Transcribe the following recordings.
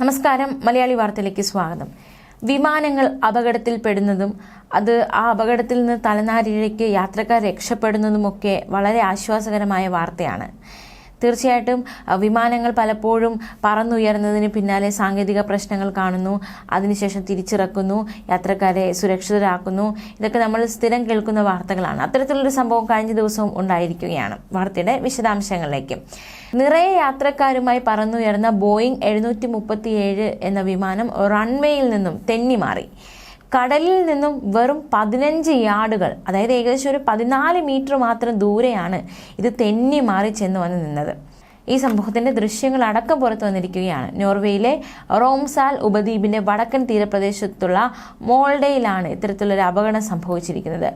നമസ്കാരം, മലയാളി വാർത്തയിലേക്ക് സ്വാഗതം. വിമാനങ്ങൾ അപകടത്തിൽപ്പെടുന്നതും ആ അപകടത്തിൽ നിന്ന് തലനാരിഴയ്ക്ക് യാത്രക്കാർ രക്ഷപ്പെടുന്നതുമൊക്കെ വളരെ ആശ്വാസകരമായ വാർത്തയാണ്. തീർച്ചയായിട്ടും വിമാനങ്ങൾ പലപ്പോഴും പറന്നുയർന്നതിന് പിന്നാലെ സാങ്കേതിക പ്രശ്നങ്ങൾ കാണുന്നു, അതിനുശേഷം തിരിച്ചിറക്കുന്നു, യാത്രക്കാരെ സുരക്ഷിതരാക്കുന്നു. ഇതൊക്കെ നമ്മൾ സ്ഥിരം കേൾക്കുന്ന വാർത്തകളാണ്. അത്തരത്തിലൊരു സംഭവം കഴിഞ്ഞ ദിവസവും ഉണ്ടായിരിക്കുകയാണ്. വാർത്തയുടെ വിശദാംശങ്ങളിലേക്ക്. നിറയെ യാത്രക്കാരുമായി പറന്നുയർന്ന ബോയിങ് 737 എന്ന വിമാനം റൺവേയിൽ നിന്നും തെന്നിമാറി. കടലിൽ നിന്നും വെറും 15 യാർഡുകൾ, അതായത് ഏകദേശം ഒരു 14 മീറ്റർ മാത്രം ദൂരെയാണ് ഇത് തെന്നി മാറി ചെന്ന് വന്ന് നിന്നത്. ഈ സംഭവത്തിന്റെ ദൃശ്യങ്ങൾ അടക്കം പുറത്തു വന്നിരിക്കുകയാണ്. നോർവേയിലെ റോംസാൽ ഉപദ്വീപിന്റെ വടക്കൻ തീരപ്രദേശത്തുള്ള മോൾഡയിലാണ് ഇത്തരത്തിലൊരു അപകടം സംഭവിച്ചിരിക്കുന്നത്.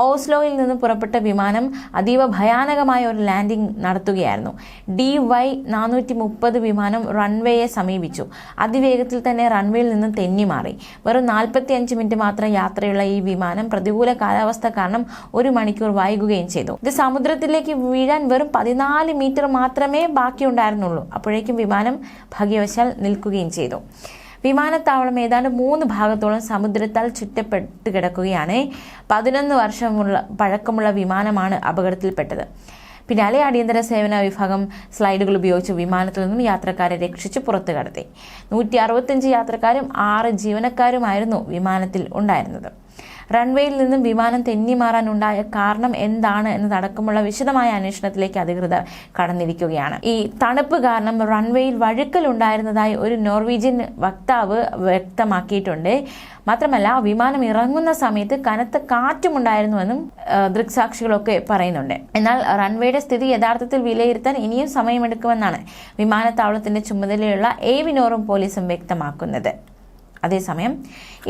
ഓസ്ലോയിൽ നിന്നും പുറപ്പെട്ട വിമാനം അതീവ ഭയാനകമായ ഒരു ലാൻഡിംഗ് നടത്തുകയായിരുന്നു. DY430 വിമാനം റൺവേയെ സമീപിച്ചു. അതിവേഗത്തിൽ തന്നെ റൺവേയിൽ നിന്നും തെന്നിമാറി. വെറും 45 മിനിറ്റ് മാത്രം യാത്രയുള്ള ഈ വിമാനം പ്രതികൂല കാലാവസ്ഥ കാരണം 1 മണിക്കൂർ വൈകുകയും ചെയ്തു. ഇത് സമുദ്രത്തിലേക്ക് വീഴാൻ വെറും 14 മീറ്റർ മാത്രമേ ബാക്കിയുണ്ടായിരുന്നുള്ളൂ. അപ്പോഴേക്കും വിമാനം ഭാഗ്യവശാൽ നിൽക്കുകയും ചെയ്തു. വിമാനത്താവളം ഏതാണ്ട് 3 ഭാഗത്തോളം സമുദ്രത്താൽ ചുറ്റപ്പെട്ട് കിടക്കുകയാണ്. 11 വർഷം പഴക്കമുള്ള വിമാനമാണ് അപകടത്തിൽപ്പെട്ടത്. പിന്നാലെ അടിയന്തര സേവന വിഭാഗം സ്ലൈഡുകൾ ഉപയോഗിച്ച് വിമാനത്തിൽ നിന്നും യാത്രക്കാരെ രക്ഷിച്ച് പുറത്തു കടത്തി. 165 യാത്രക്കാരും 6 ജീവനക്കാരുമായിരുന്നു വിമാനത്തിൽ ഉണ്ടായിരുന്നത്. റൺവേയിൽ നിന്നും വിമാനം തെന്നിമാറാനുണ്ടായ കാരണം എന്താണ് എന്നതടക്കമുള്ള വിശദമായ അന്വേഷണത്തിലേക്ക് അധികൃതർ കടന്നിരിക്കുകയാണ്. ഈ തണുപ്പ് കാരണം റൺവേയിൽ വഴുക്കൽ ഉണ്ടായിരുന്നതായി ഒരു നോർവീജിയൻ വക്താവ് വ്യക്തമാക്കിയിട്ടുണ്ട്. മാത്രമല്ല, വിമാനം ഇറങ്ങുന്ന സമയത്ത് കനത്ത കാറ്റുമുണ്ടായിരുന്നുവെന്നും ദൃക്സാക്ഷികളൊക്കെ പറയുന്നുണ്ട്. എന്നാൽ റൺവേയുടെ സ്ഥിതി യഥാർത്ഥത്തിൽ വിലയിരുത്താൻ ഇനിയും സമയമെടുക്കുമെന്നാണ് വിമാനത്താവളത്തിന്റെ ചുമതലയുള്ള ഏവിനോറും പോലീസും വ്യക്തമാക്കുന്നത്. അതേസമയം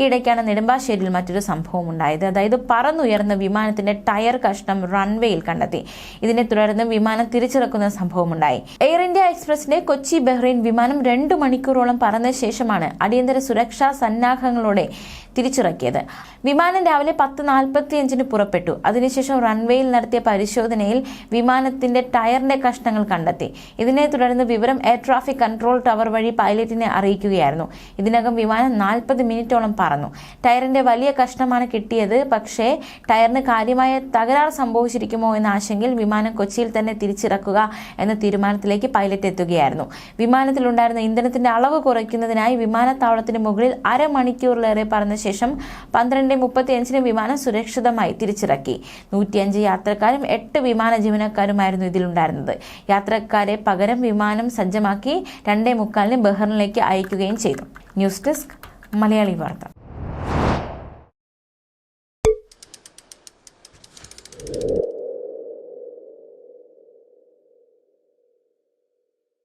ഈയിടയ്ക്കാണ് നെടുമ്പാശ്ശേരിയിൽ മറ്റൊരു സംഭവം ഉണ്ടായത്. അതായത് പറന്നുയർന്ന വിമാനത്തിന്റെ ടയർ കഷ്ണം റൺവേയിൽ കണ്ടെത്തി. ഇതിനെ തുടർന്ന് വിമാനം തിരിച്ചിറക്കുന്ന സംഭവമുണ്ടായി. എയർ ഇന്ത്യ എക്സ്പ്രസിന്റെ കൊച്ചി ബഹ്റൈൻ വിമാനം 2 മണിക്കൂറോളം പറന്ന ശേഷമാണ് അടിയന്തര സുരക്ഷാ സന്നാഹങ്ങളോടെ തിരിച്ചിറക്കിയത്. വിമാനം രാവിലെ 10:45 പുറപ്പെട്ടു. അതിനുശേഷം റൺവേയിൽ നടത്തിയ പരിശോധനയിൽ വിമാനത്തിന്റെ ടയറിന്റെ കഷ്ണങ്ങൾ കണ്ടെത്തി. ഇതിനെ തുടർന്ന് വിവരം എയർ ട്രാഫിക് കൺട്രോൾ ടവർ വഴി പൈലറ്റിനെ അറിയിക്കുകയായിരുന്നു. ഇതിനകം വിമാനം 40 മിനിറ്റോളം പറന്നു. ടയറിന്റെ വലിയ കഷ്ണമാണ് കിട്ടിയത്. പക്ഷേ ടയറിന് കാര്യമായ തകരാർ സംഭവിച്ചിരിക്കുമോ എന്ന ആശങ്കയിൽ വിമാനം കൊച്ചിയിൽ തന്നെ തിരിച്ചിറക്കുക എന്ന തീരുമാനത്തിലേക്ക് പൈലറ്റ് എത്തുകയായിരുന്നു. വിമാനത്തിലുണ്ടായിരുന്ന ഇന്ധനത്തിന്റെ അളവ് കുറയ്ക്കുന്നതിനായി വിമാനത്താവളത്തിന് മുകളിൽ അരമണിക്കൂറിലേറെ പറന്ന ശേഷം 12:35 വിമാനം സുരക്ഷിതമായി തിരിച്ചിറക്കി. 105 യാത്രക്കാരും 8 വിമാന ജീവനക്കാരുമായിരുന്നു ഇതിലുണ്ടായിരുന്നത്. യാത്രക്കാരെ പകരം വിമാനം സജ്ജമാക്കി 2:45 ബഹ്റിനിലേക്ക് അയക്കുകയും ചെയ്തു. ന്യൂസ് ഡെസ്ക്, മലയാളി വാർത്ത.